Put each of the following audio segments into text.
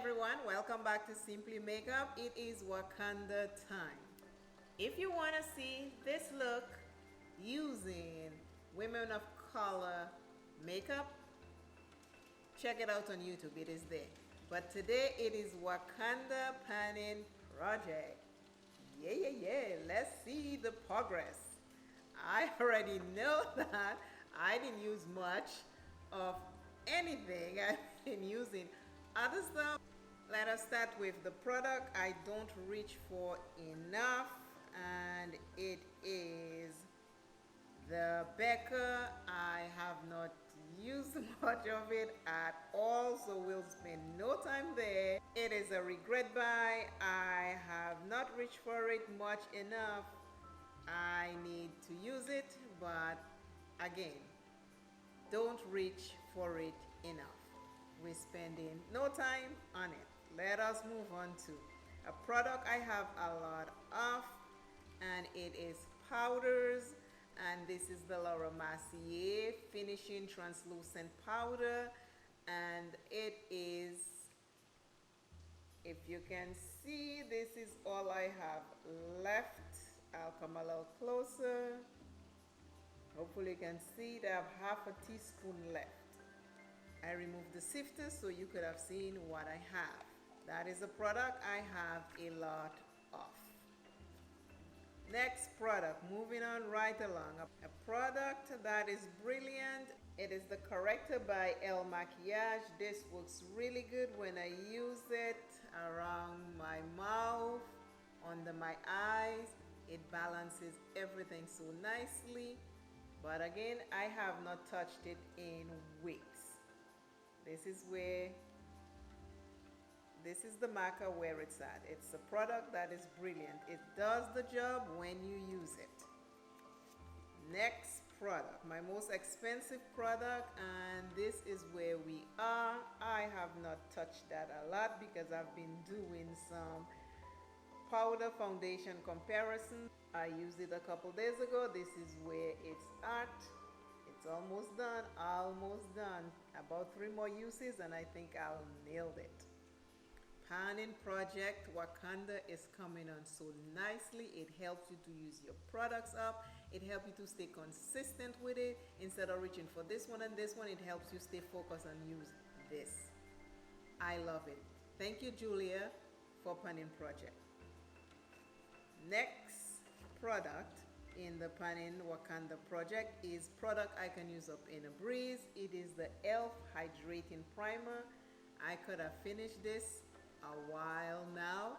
everyone, welcome back to Simply Makeup. It is Wakanda time. If you want to see this look using women of color makeup, check it out on YouTube, it is there. But today it is Wakanda Panning Project. Yeah, let's see the progress. I already know that I didn't use much of anything. I've been using other stuff. Let us start with the product I don't reach for enough, and it is the Becca. I have not used much of it at all, so we'll spend no time there. It is a regret buy. I have not reached for it much enough. I need to use it, but again, don't reach for it enough. We're spending no time on it. Let us move on to a product I have a lot of, and it is powders. And this is the Laura Mercier Finishing Translucent Powder, and it is, if you can see, this is all I have left. I'll come a little closer. Hopefully you can see that I have half a teaspoon left. I removed the sifter so you could have seen what I have. That is a product I have a lot of. Next product, moving on right along. A product that is brilliant. It is the corrector by El Maquillage. This works really good when I use it around my mouth, under my eyes. It balances everything so nicely. But again, I have not touched it in weeks. This is the marker where it's at. It's a product that is brilliant. It does the job when you use it. Next product, my most expensive product, and this is where we are. I have not touched that a lot because I've been doing some powder foundation comparison. I used it a couple days ago. This is where it's at. It's almost done, about 3 more uses and I think I'll nail it. Panning Project Wakanda is coming on so nicely. It helps you to use your products up. It helps you to stay consistent with it. Instead of reaching for this one and this one, it helps you stay focused and use this. I love it. Thank you, Julia, for Panning Project. Next product in the Panning Wakanda project is product I can use up in a breeze. It is the e.l.f. Hydrating Primer. I could have finished this a while now,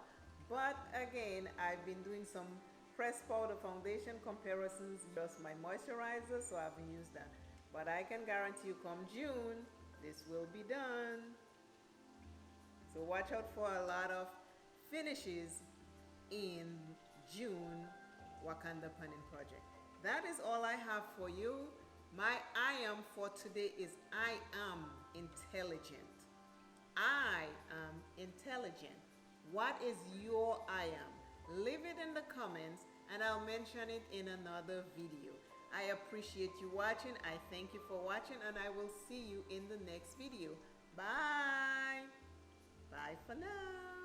but again, I've been doing some pressed powder foundation comparisons, just my moisturizer, so I haven't used that. But I can guarantee you come June, this will be done. So watch out for a lot of finishes in June Wakanda Panning Project. That is all I have for you. My I am for today is I am intelligent. I am intelligent. What is your I am? Leave it in the comments and I'll mention it in another video. I appreciate you watching. I thank you for watching and I will see you in the next video. Bye. Bye for now.